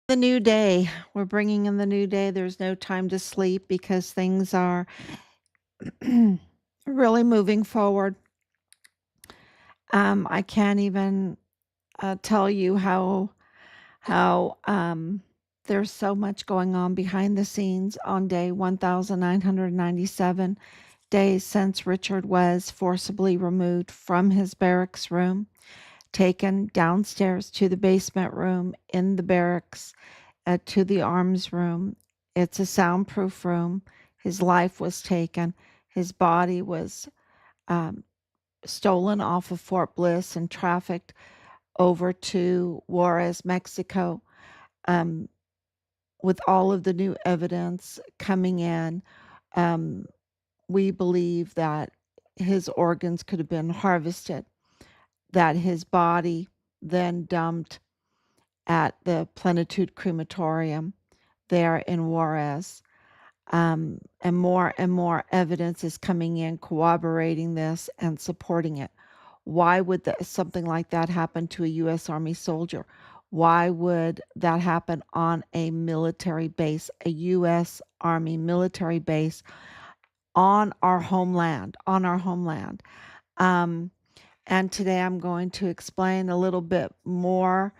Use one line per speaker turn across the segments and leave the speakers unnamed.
The new day. We're bringing in the new day. There's no time to sleep because things are really moving forward. I can't even tell you how there's so much going on behind the scenes on day 1997 days since Richard was forcibly removed from his barracks room, taken downstairs to the basement room in the barracks, to the arms room. It's a soundproof room. His life was taken. His body was um, stolen off of Fort Bliss and trafficked over to Juarez, Mexico. Um, with all of the new evidence coming in, um, we believe that his organs could have been harvested, that his body then dumped at the Plenitude Crematorium there in Juarez. And more evidence is coming in corroborating this and supporting it. Why would something like that happen to a U.S. Army soldier? Why would that happen on a military base, a U.S. Army military base on our homeland? On our homeland. Um, and today I'm going to explain a little bit more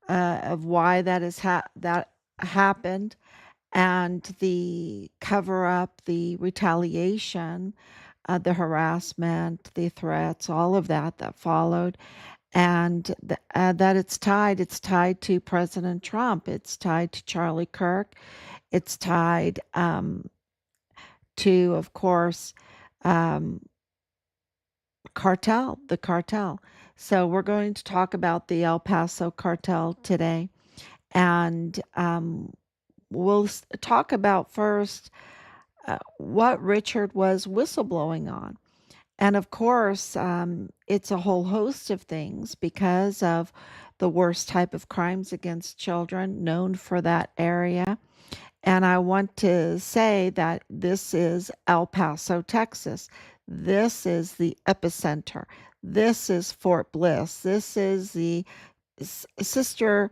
of why that happened, and the cover up, the retaliation, the harassment, the threats, all of that followed, and that it's tied to President Trump. It's tied to Charlie Kirk. It's tied to, of course, um, the cartel. So we're going to talk about the El Paso cartel today, and we'll talk about first what Richard was whistleblowing on. And of course, it's a whole host of things because of the worst type of crimes against children known for that area. And I want to say that this is El Paso, Texas. This is the epicenter. This is Fort Bliss. This is the sister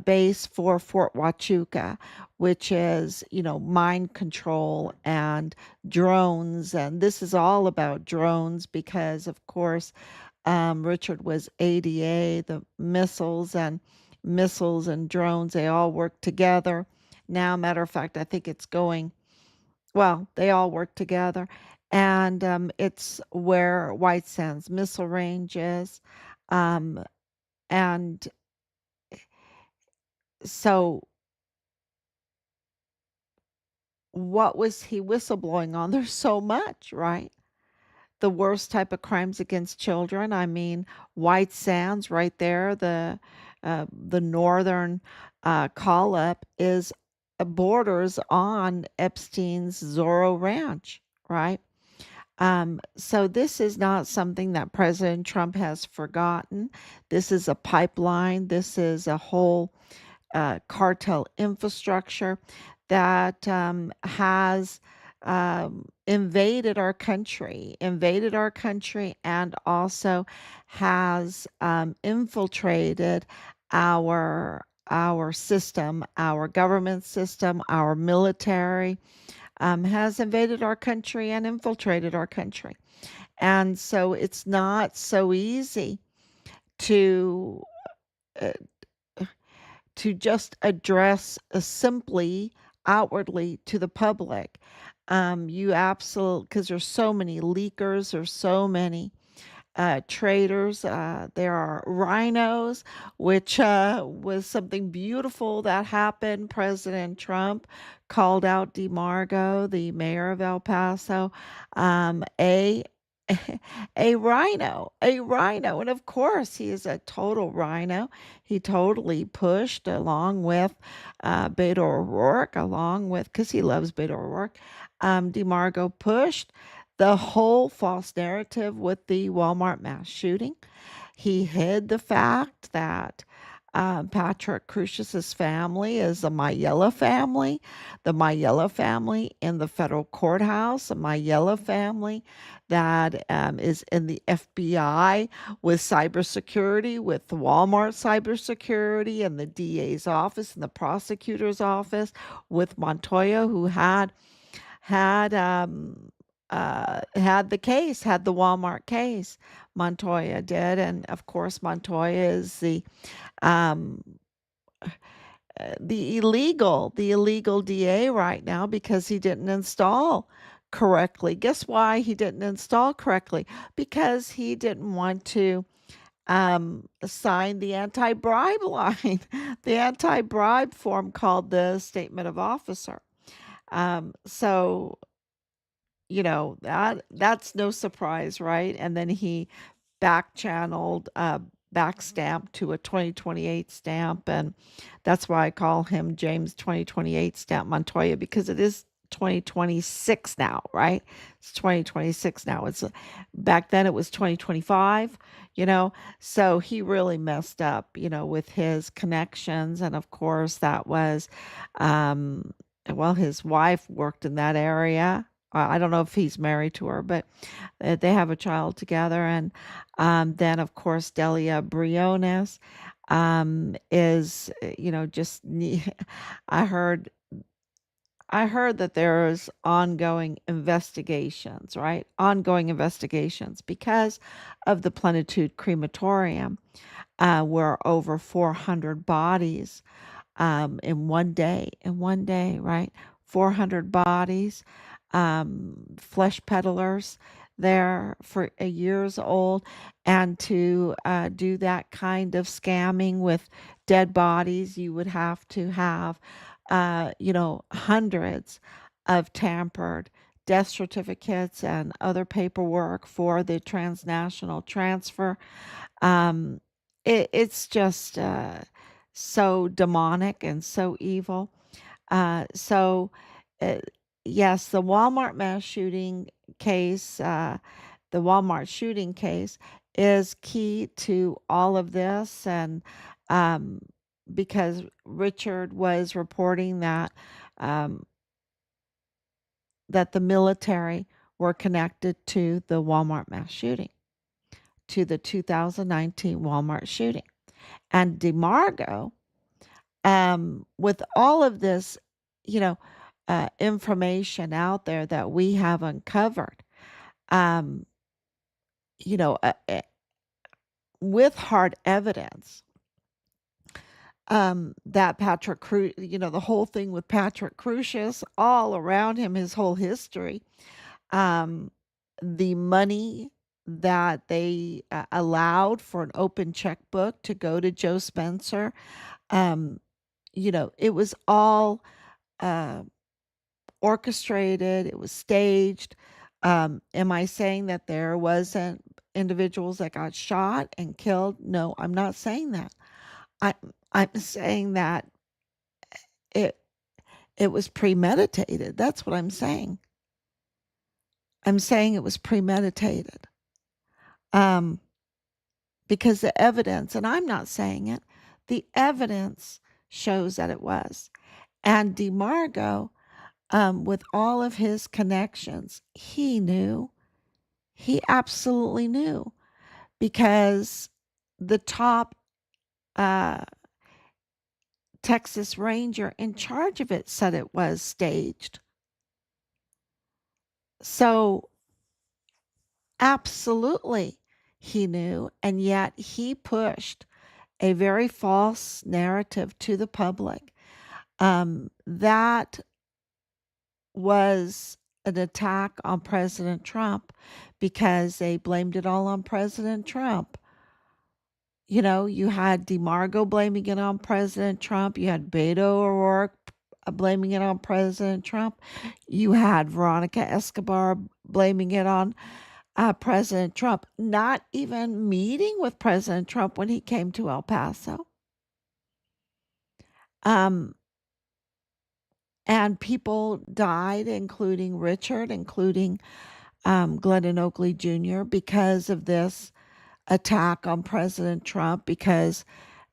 base for Fort Huachuca, which is, mind control and drones. And this is all about drones because, of course, Richard was ADA, the missiles and drones, they all work together. Now, matter of fact, I think it's going, well, they all work together. And it's where White Sands Missile Range is. Um, and so what was he whistleblowing on? There's so much, right? The worst type of crimes against children. I mean, White Sands, right there, the northern call up is borders on Epstein's Zorro Ranch, right? So this is not something that President Trump has forgotten. This is a pipeline. This is a whole cartel infrastructure that has invaded our country, and also has infiltrated our system, our government system, our military, has invaded our country and infiltrated our country. And so it's not so easy to uh, to just address simply outwardly to the public. You absolutely, because there's so many leakers, there's so many traders. There are rhinos, which was something beautiful that happened. President Trump called out DeMargo, the mayor of El Paso, a a rhino. And of course, he is a total rhino. He totally pushed along with Beto O'Rourke, along with, because he loves Beto O'Rourke. DeMargo pushed the whole false narrative with the Walmart mass shooting. He hid the fact that Patrick Crucius's family is the Mayella family, in the federal courthouse, the Mayella family that is in the FBI with cybersecurity, with the Walmart cybersecurity, and the DA's office and the prosecutor's office, with Montoya, who had had the case, had the Walmart case. Montoya did, and of course, Montoya is um, the illegal DA right now because he didn't install correctly. Guess why he didn't install correctly? Because he didn't want to sign the anti-bribe line, the anti-bribe form called the statement of officer. So that's no surprise, right? And then he back channeled, back stamped to a 2028 stamp, and that's why I call him James 2028 stamp Montoya, because it is 2026 now, right? It's 2026 now. It's back then it was 2025, you know. So he really messed up, with his connections, and of course that was, um, well, his wife worked in that area. I don't know if he's married to her, but they have a child together. And then, of course, Delia Briones is, just I heard I heard that there's ongoing investigations, right? Ongoing investigations because of the Plenitude Crematorium, where over 400 bodies in one day, right? 400 bodies, flesh peddlers there for years old, and to do that kind of scamming with dead bodies, you would have to have, hundreds of tampered death certificates and other paperwork for the transnational transfer. um, it's just so demonic and so evil. So, uh, yes, case, the Walmart shooting case is key to all of this. And um, because Richard was reporting um, that the military were connected to the Walmart mass shooting, to the 2019 Walmart shooting. And DeMargo, with all of this, you know, information out there that we have uncovered, um, you know, uh, uh, with hard evidence, that the whole thing with Patrick Crucius, all around him, his whole history, um, the money that they allowed for an open checkbook to go to Joe Spencer, um, it was all uh, orchestrated, it was staged. Am I saying that there wasn't individuals that got shot and killed? No, I'm not saying that. I I'm saying that it it was premeditated. That's what I'm saying. I'm saying it was premeditated. Um, because the evidence, and I'm not saying it, the evidence shows that it was. And DeMargo, with all of his connections, he knew. He absolutely knew because the top uh, Texas Ranger in charge of it said it was staged. So, absolutely, he knew. And yet he pushed a very false narrative to the public. That was an attack on President Trump because they blamed it all on President Trump. You had DeMargo blaming it on President Trump. You had Beto O'Rourke blaming it on President Trump. You had Veronica Escobar blaming it on President Trump, not even meeting with President Trump when he came to El Paso. Um, and people died, including Richard, including Glennon Oakley Jr., because of this attack on President Trump, because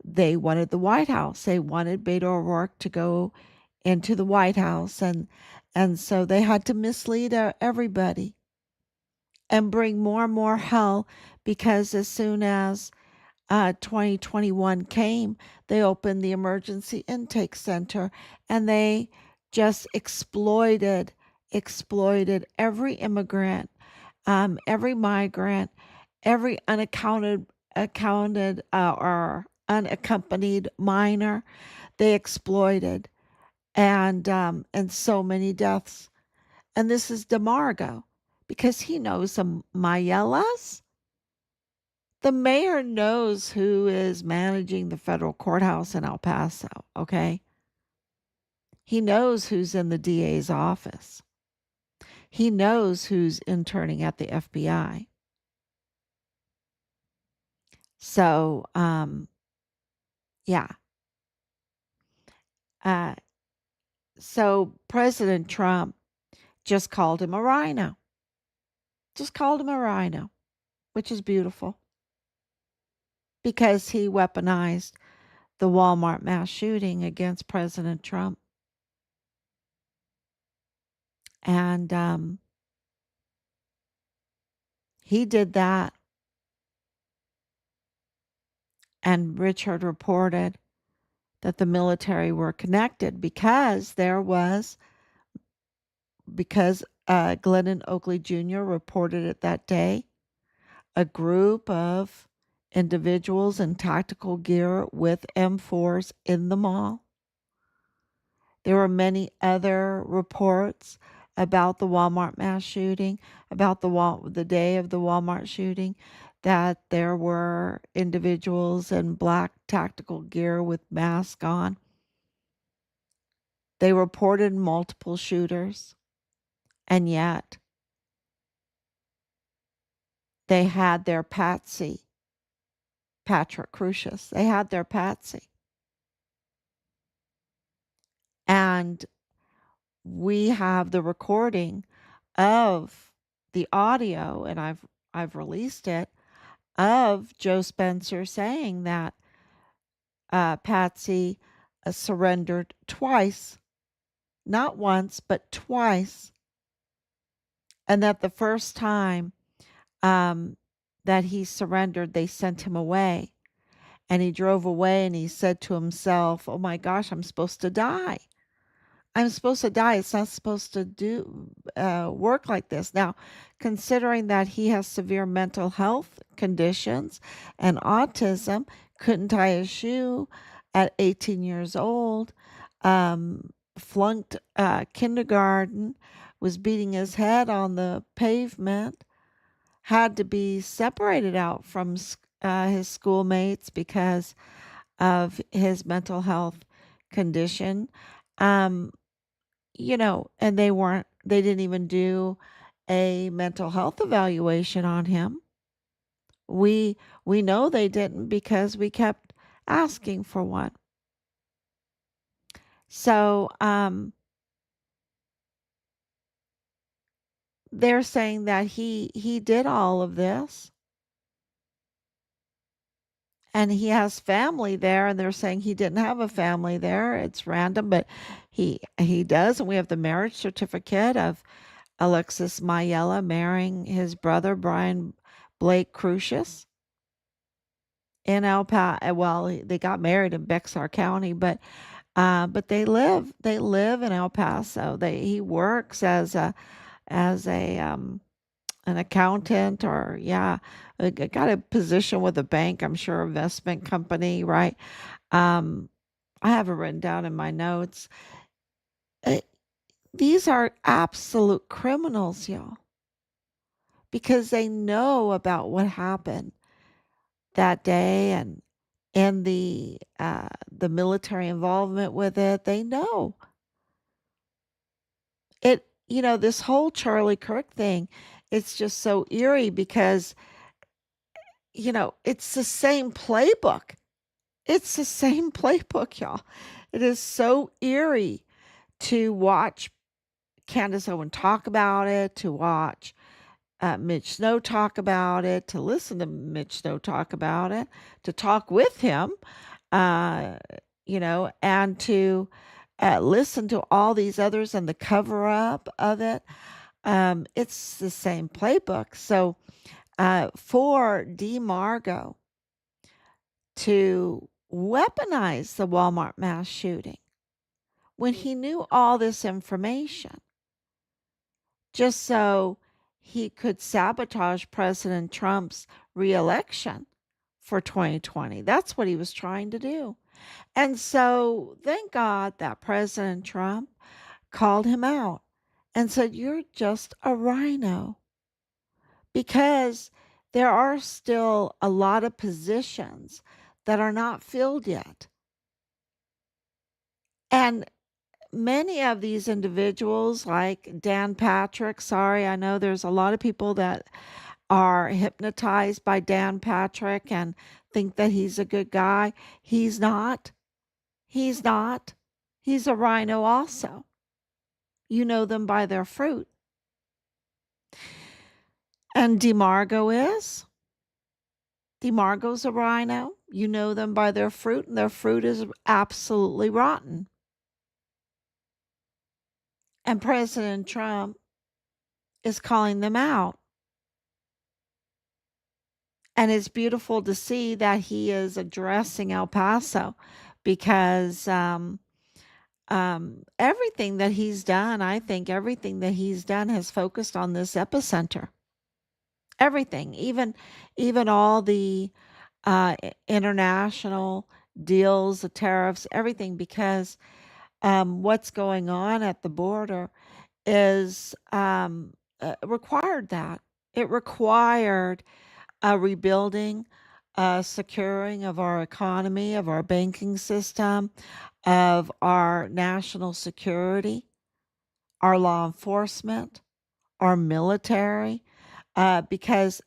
They wanted the White House. They wanted Beto O'Rourke to go into the White House, and so they had to mislead everybody and bring more and more hell, because as soon as 2021 came, they opened the emergency intake center, and they just exploited every immigrant, every migrant, every or unaccompanied minor. They exploited, and so many deaths. And this is DeMargo, because he knows some Mayelas. The mayor knows who is managing the federal courthouse in El Paso, okay? He knows who's in the DA's office. He knows who's interning at the FBI. So, yeah. Uh, so President Trump just called him a rhino. Just called him a rhino, which is beautiful, because he weaponized the Walmart mass shooting against President Trump. And he did that. And Richard reported that the military were connected, because Glennon Oakley Jr. reported it that day, a group of individuals in tactical gear with M4s in the mall. There were many other reports about the Walmart mass shooting, about the day of the Walmart shooting, that there were individuals in black tactical gear with masks on. They reported multiple shooters, and yet they had their patsy, Patrick Crucius. They had their patsy. And we have the recording of the audio, and I've released it, of Joe Spencer saying that Patsy surrendered twice, not once, but twice, and that the first time that he surrendered, they sent him away, and he drove away, and he said to himself, "Oh my gosh, I'm supposed to die. I'm supposed to die. It's not supposed to work like this." Now, considering that he has severe mental health conditions and autism, couldn't tie a shoe at 18 years old, flunked kindergarten, was beating his head on the pavement, had to be separated out from his schoolmates because of his mental health condition. Um, and they didn't even do a mental health evaluation on him. We know they didn't, because we kept asking for one. So they're saying that he did all of this, and he has family there, and they're saying he didn't have a family there. It's random, but he does, and we have the marriage certificate of Alexis Mayella marrying his brother Brian Blake Crucius in El Paso. Well, they got married in Bexar County, but they live in El Paso. He works as a an accountant, or got a position with a bank, I'm sure, investment company, right? Um, I have it written down in my notes. Uh, These are absolute criminals, y'all, because they know about what happened that day, and the military involvement with it. They know it. This whole Charlie Kirk thing, it's just so eerie, because it's the same playbook. It's the same playbook, y'all. It is so eerie to watch Candace Owen talk about it, to watch Mitch Snow talk about it, to listen to Mitch Snow talk about it, to talk with him. uh, and to listen to all these others and the cover up of it. It's the same playbook. So for DeMargo to weaponize the Walmart mass shooting when he knew all this information just so he could sabotage President Trump's reelection for 2020. That's what he was trying to do. And so thank God that President Trump called him out and said, "You're just a rhino," because there are still a lot of positions that are not filled yet. And many of these individuals, like Dan Patrick, sorry, I know there's a lot of people that are hypnotized by Dan Patrick and think that he's a good guy. He's not. He's not. He's a rhino also. You know them by their fruit. And DeMargo is. DeMargo's a rhino. You know them by their fruit, and their fruit is absolutely rotten. And President Trump is calling them out. And it's beautiful to see that he is addressing El Paso because everything that he's done, I think everything that he's done has focused on this epicenter. Everything, even all the international deals, the tariffs, everything, because what's going on at the border is required that. It required a rebuilding, a securing of our economy, of our banking system, of our national security, our law enforcement, our military, because,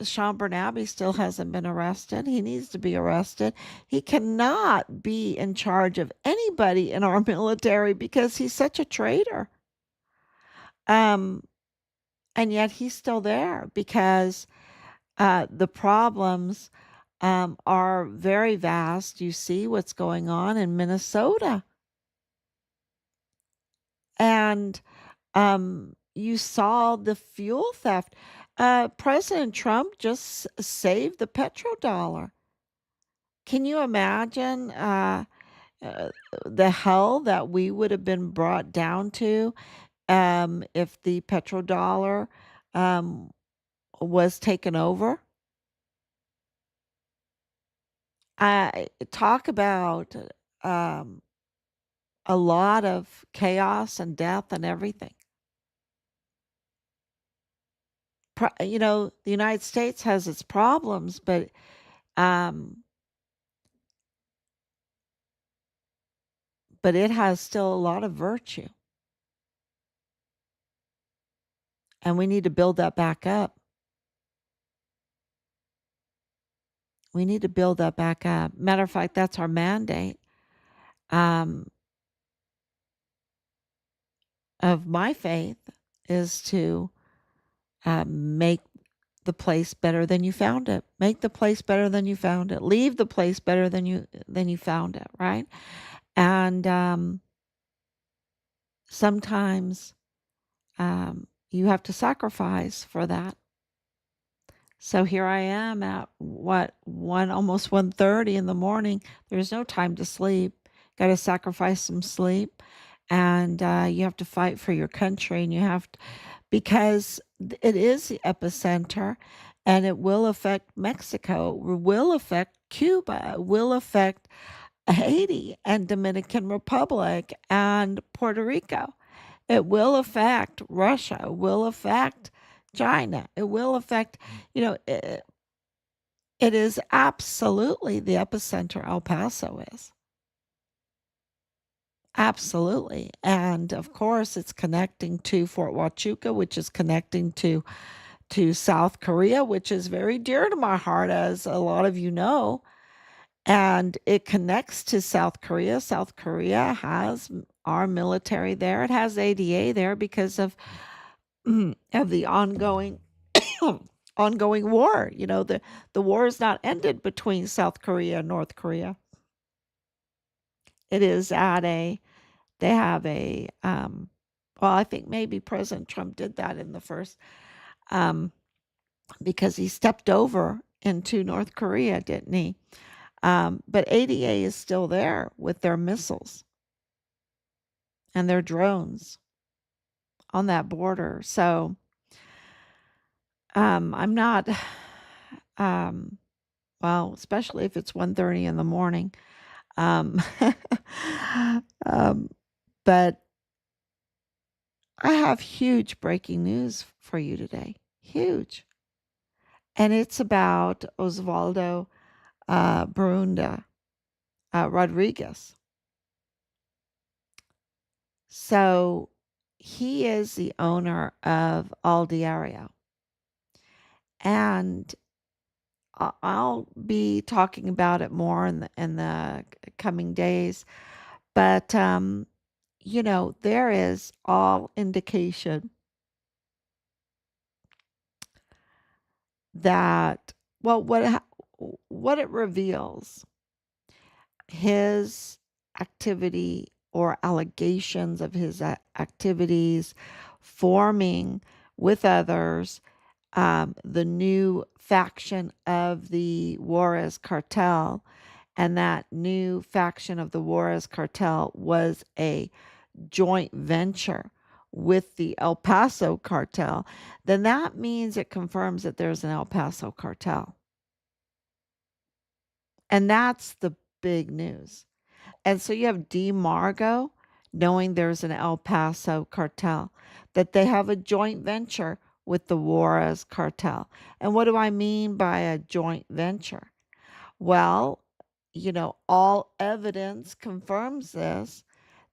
Sean Bernabe still hasn't been arrested. He needs to be arrested. He cannot be in charge of anybody in our military because he's such a traitor. Um, and yet he's still there because the problems are very vast. You see what's going on in Minnesota. And you saw the fuel theft. President Trump just saved the petrodollar. Can you imagine uh, the hell that we would have been brought down to if the petrodollar um, was taken over? I talk about um, a lot of chaos and death and everything. The United States has its problems, um, but it has still a lot of virtue, and we need to build that back up. We need to build that back up. Matter of fact, that's our mandate um, of my faith is to make the place better than you found it. Make the place better than you found it. Leave the place better than you found it. Right? And sometimes you have to sacrifice for that. So here I am at almost 1:30 in the morning. There's no time to sleep. Got to sacrifice some sleep, and you have to fight for your country, and you have to, because it is the epicenter, and it will affect Mexico, will affect Cuba, will affect Haiti and Dominican Republic and Puerto Rico. It will affect Russia, it will affect China, it will affect, it is absolutely the epicenter. El Paso is. Absolutely. And of course, it's connecting to Fort Huachuca, which is connecting to South Korea, which is very dear to my heart, as a lot of you know. And it connects to South Korea. South Korea has our military there. It has ADA there because of the ongoing war. The war is not ended between South Korea and North Korea. It is at a they have a well, I think maybe President Trump did that in the first um because he stepped over into North Korea, didn't he? But ADA is still there with their missiles and their drones on that border. So I'm not um well, especially if it's 1:30 in the morning. Um, um, but I have huge breaking news for you today. Huge. And it's about Osvaldo Barunda Rodriguez. So he is the owner of Al Diario. And I'll be talking about it more in the coming days. But, there is all indication that, well, what it reveals, his activity or allegations of his activities forming with others the new faction of the Juárez Cartel. And that new faction of the Juárez Cartel was a joint venture with the El Paso cartel, then that means it confirms that there's an El Paso cartel. And that's the big news. And so you have DeMargo knowing there's an El Paso cartel, that they have a joint venture with the Juarez cartel. And what do I mean by a joint venture? Well, all evidence confirms this,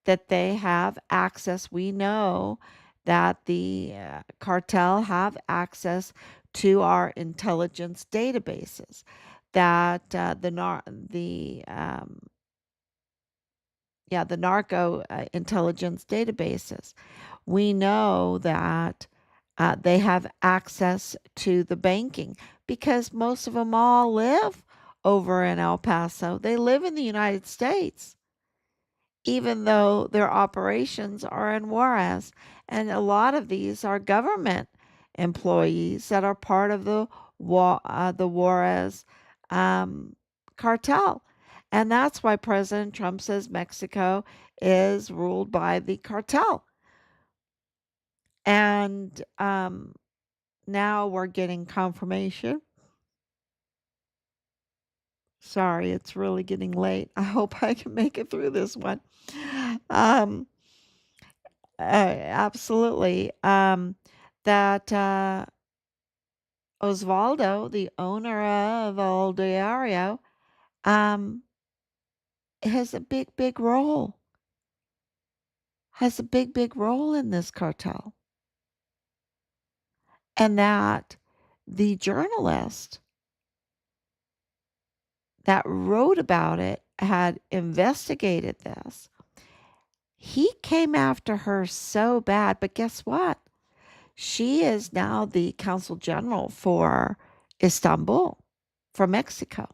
that they have access. We know that the cartel have access to our intelligence databases, that the narco intelligence databases. We know that they have access to the banking because most of them all live over in El Paso. They live in the United States, even though their operations are in Juarez. And a lot of these are government employees that are part of the Juarez um, cartel. And that's why President Trump says Mexico is ruled by the cartel. And now we're getting confirmation. Sorry, it's really getting late. I hope I can make it through this one. Um, absolutely. That Osvaldo, the owner of El Diario, um, has a big, big role. Has a big, big role in this cartel. And that the journalist that wrote about it had investigated this. He came after her so bad, but guess what? She is now the consul general for Istanbul, for Mexico.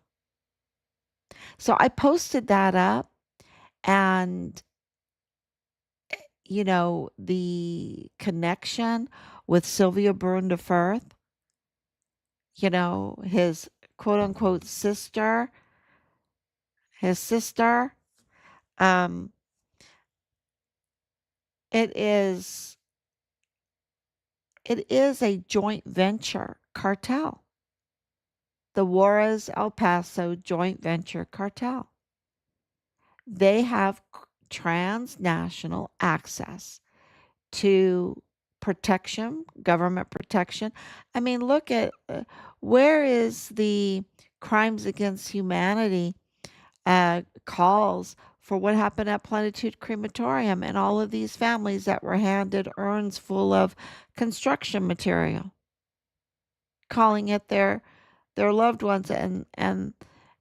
So I posted that up, and the connection with Sylvia Brunda Firth, his quote unquote sister, his sister. Um, it is it is a joint venture cartel, the Juarez El Paso joint venture cartel. They have transnational access to protection, government protection. I mean, look at where is the crimes against humanity calls for what happened at Plenitude Crematorium and all of these families that were handed urns full of construction material, calling it their loved ones, and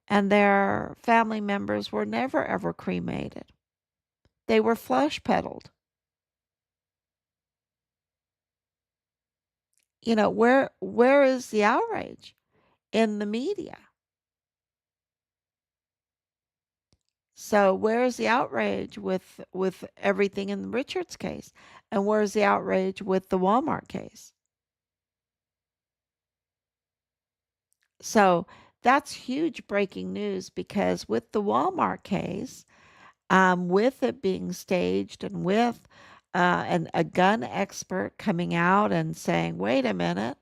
their family members were never ever cremated. They were flesh peddled. Where is the outrage in the media? So where's the outrage with everything in Richard's case? And where's the outrage with the Walmart case? So that's huge breaking news because with the Walmart case, with it being staged and with a gun expert coming out and saying, wait a minute,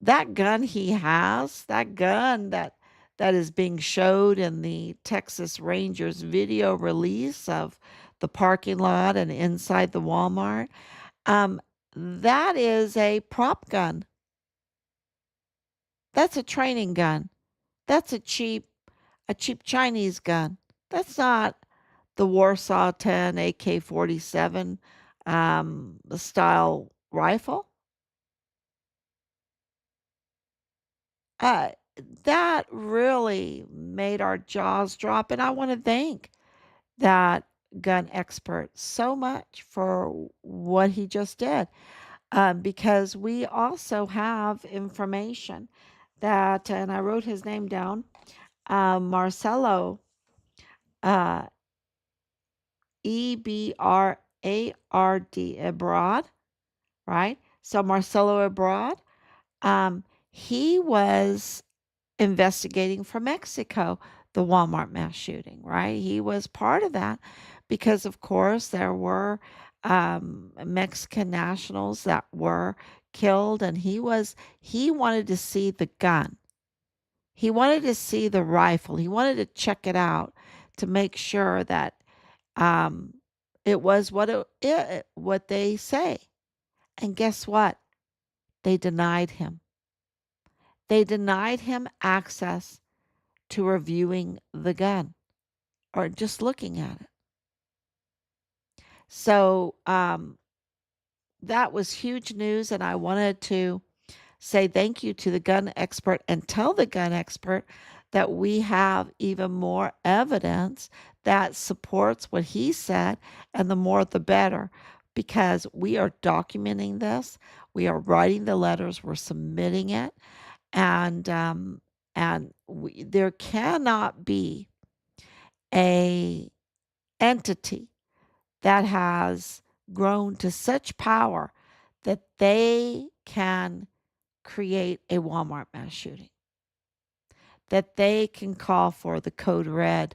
that gun he has, that gun that is being showed in the Texas Rangers video release of the parking lot and inside the Walmart, um, that is a prop gun. That's a training gun. That's a cheap Chinese gun. That's not the Warsaw 10 AK-47 style rifle. Uh, that really made our jaws drop, and I want to thank that gun expert so much for what he just did, because we also have information that, and I wrote his name down, Marcelo, uh, Ebrard, abroad, right? So Marcelo abroad, he was investigating from Mexico the Walmart mass shooting, right? He was part of that because, of course, there were Mexican nationals that were killed, and he wanted to see the gun. He wanted to see the rifle. He wanted to check it out to make sure that um, it was what they say. And guess what? They denied him. They denied him access to reviewing the gun or just looking at it. So that was huge news, and I wanted to say thank you to the gun expert and tell the gun expert that we have even more evidence that supports what he said, and the more the better, because we are documenting this, we are writing the letters, we're submitting it, and there cannot be a entity that has grown to such power that they can create a Walmart mass shooting, that they can call for the code red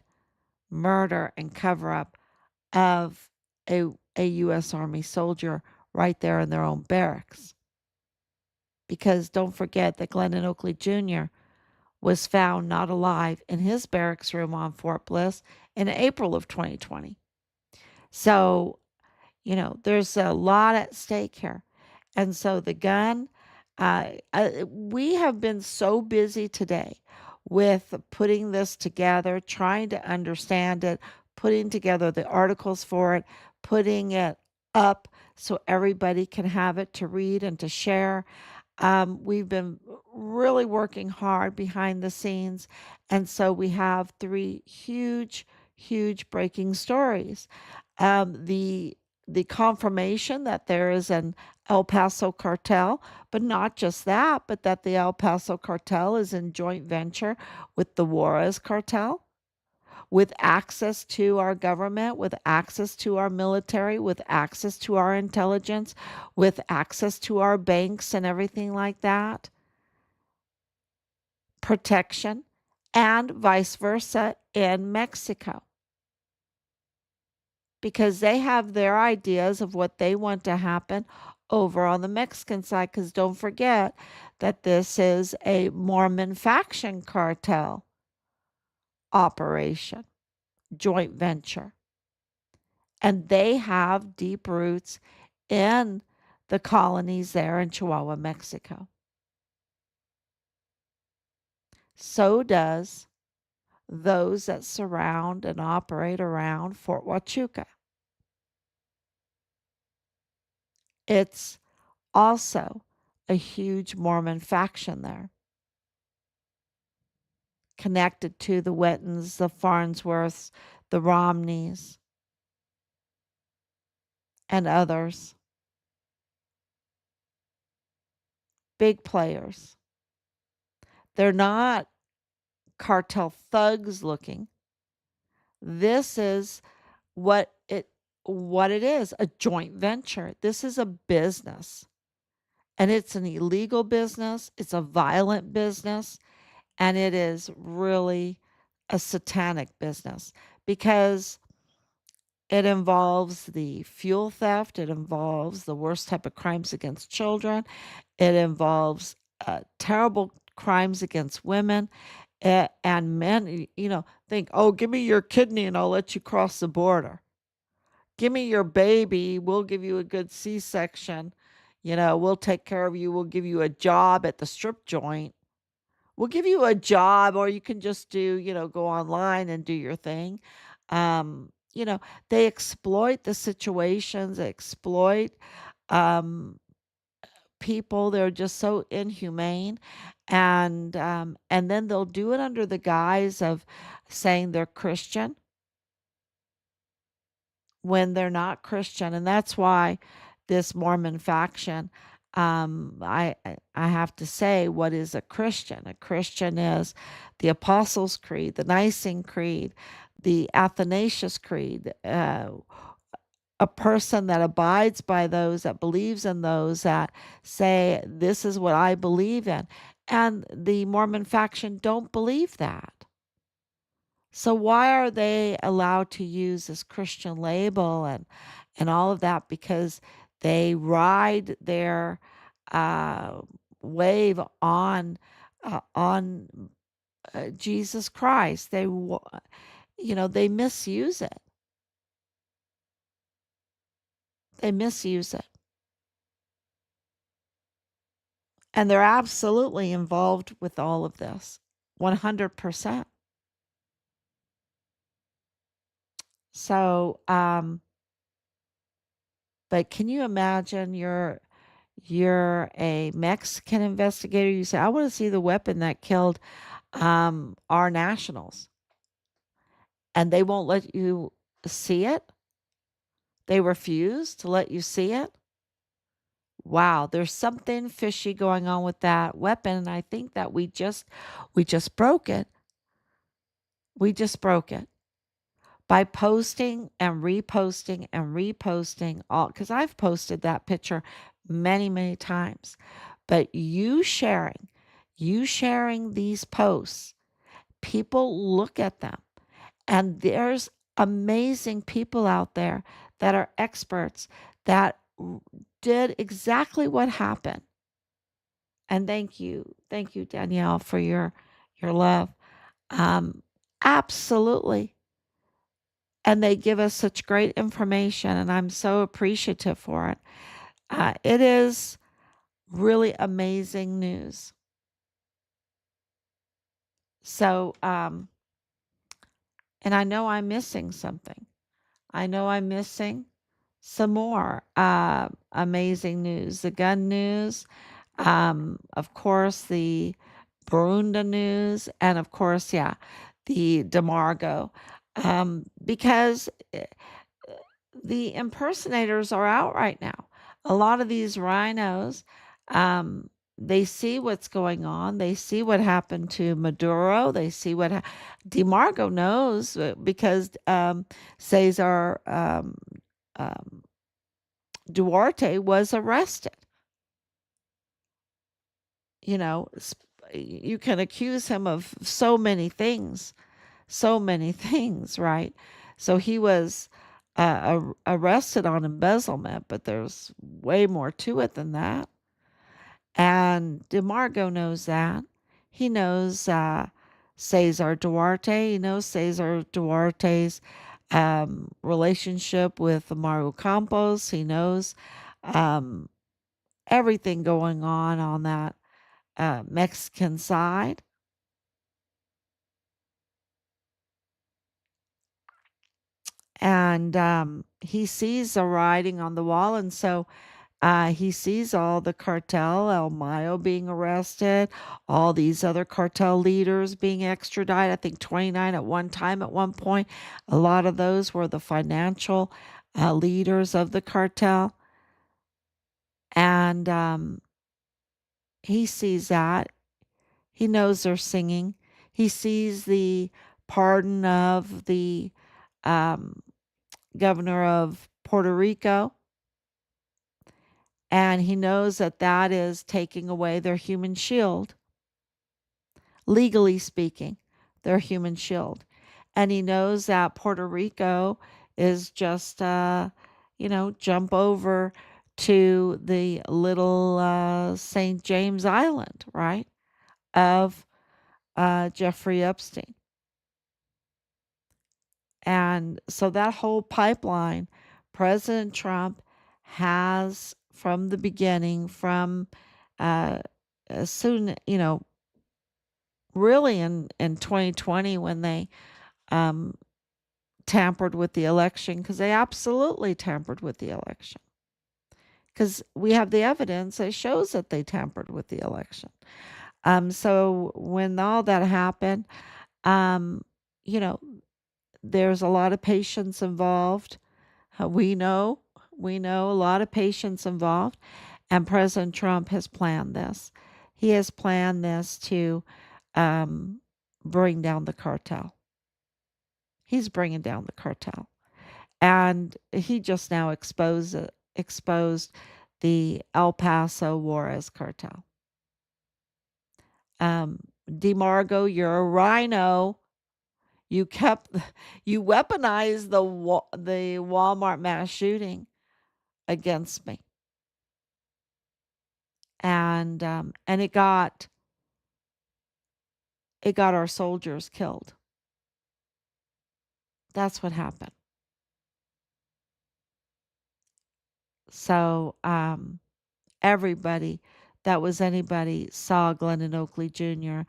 murder and cover up of a U.S. Army soldier right there in their own barracks. Because don't forget that Glennon Oakley Jr. was found not alive in his barracks room on Fort Bliss in April of 2020. So there's a lot at stake here. And so the gun, we have been so busy today with putting this together, trying to understand it, putting together the articles for it, putting it up so everybody can have it to read and to share. We've been really working hard behind the scenes. And so we have three huge, huge breaking stories. The confirmation that there is an El Paso cartel, but not just that, but that the El Paso cartel is in joint venture with the Juárez cartel, with access to our government, with access to our military, with access to our intelligence, with access to our banks and everything like that, protection, and vice versa in Mexico. Because they have their ideas of what they want to happen over on the Mexican side. Because don't forget that this is a Mormon faction cartel operation, joint venture. And they have deep roots in the colonies there in Chihuahua, Mexico. So does those that surround and operate around Fort Huachuca. It's also a huge Mormon faction there, connected to the Wettons, the Farnsworths, the Romneys, and others. Big players. They're not cartel thugs looking. This is what it is, a joint venture. This is a business, and it's an illegal business, it's a violent business, and it is really a satanic business because it involves the fuel theft, it involves the worst type of crimes against children, it involves terrible crimes against women, and men, think, oh, give me your kidney and I'll let you cross the border. Give me your baby, we'll give you a good C-section. We'll take care of you, we'll give you a job at the strip joint. We'll give you a job, or you can just go online and do your thing. Um, you know, they exploit the situations, they exploit um, people. They're just so inhumane, and then they'll do it under the guise of saying they're Christian when they're not Christian, and that's why this Mormon faction. I have to say, what is a Christian? A Christian is the Apostles' Creed, the Nicene Creed, the Athanasius Creed. A person that abides by those, that believes in those, that say, this is what I believe in. And the Mormon faction don't believe that. So why are they allowed to use this Christian label and all of that? Because they ride their uh, wave on Jesus Christ. They misuse it. They misuse it. And they're absolutely involved with all of this, 100%. So, but can you imagine you're a Mexican investigator, you say, I want to see the weapon that killed our nationals, and they won't let you see it? They refuse to let you see it? Wow, there's something fishy going on with that weapon, and I think that we just broke it. We just broke it by posting and reposting all, because I've posted that picture many, many times. But you sharing these posts, people look at them, and there's amazing people out there that are experts that did exactly what happened. And thank you, Danielle, for your love. Um, Absolutely. And they give us such great information, and I'm so appreciative for it. It is really amazing news. So, and I know I'm missing something. I know I'm missing some more amazing news. The gun news, of course, the Burunda news, and of course, yeah, the DeMargo. Because the impersonators are out right now. A lot of these rhinos, they see what's going on. They see what happened to Maduro. They see DeMarco knows because Cesar um, Duarte was arrested. You can accuse him of so many things, right? So he was arrested on embezzlement, but there's way more to it than that. And DeMarco knows that. He knows Cesar Duarte. He knows Cesar Duarte's relationship with Mario Campos. He knows um, everything going on that Mexican side. And he sees the writing on the wall. And so he sees all the cartel, El Mayo being arrested, all these other cartel leaders being extradited. I think 29 at one time, at one point. A lot of those were the financial leaders of the cartel. And he sees that. He knows they're singing. He sees the pardon of the um, governor of Puerto Rico, and he knows that that is taking away their human shield, legally speaking, their human shield. And he knows that Puerto Rico is just, jump over to the little St. James Island, right, of Jeffrey Epstein. And so that whole pipeline, President Trump has from the beginning, from uh, as soon, really in 2020 when they um, tampered with the election, because they absolutely tampered with the election. Because we have the evidence that shows that they tampered with the election. So when all that happened, um, you know, there's a lot of patients involved. We know, we know a lot of patients involved, and President Trump has planned this. He has planned this to um, bring down the cartel. He's bringing down the cartel, and he just now exposed the El Paso Juárez cartel. Um, DeMargo, you're a rhino. You kept you weaponized the Walmart mass shooting against me, and it got our soldiers killed. That's what happened. So everybody that was anybody saw Glennon Oakley Jr.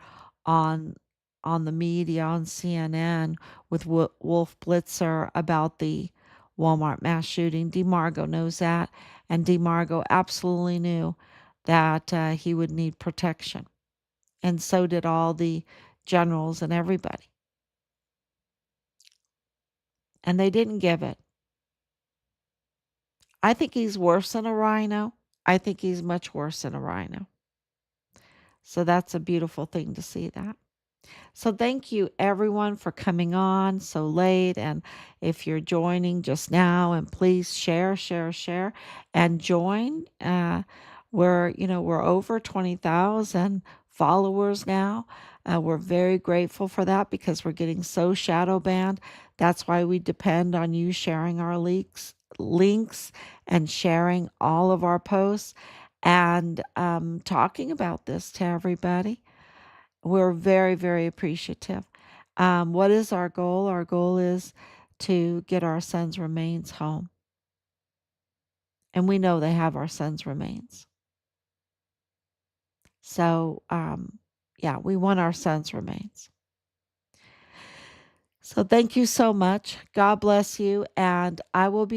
on on the media on CNN with Wolf Blitzer about the Walmart mass shooting. DeMargo knows that, and DeMargo absolutely knew that he would need protection, and so did all the generals and everybody, and they didn't give it. I think he's worse than a rhino. I think he's much worse than a rhino. So that's a beautiful thing to see that. So thank you everyone for coming on so late. And if you're joining just now, and please share, share, share, and join. We're over 20,000 followers now. We're very grateful for that because we're getting so shadow banned. That's why we depend on you sharing our links and sharing all of our posts and talking about this to everybody. We're very, very appreciative. What is our goal? Our goal is to get our son's remains home. And we know they have our son's remains. So, yeah, we want our son's remains. So, thank you so much. God bless you. And I will be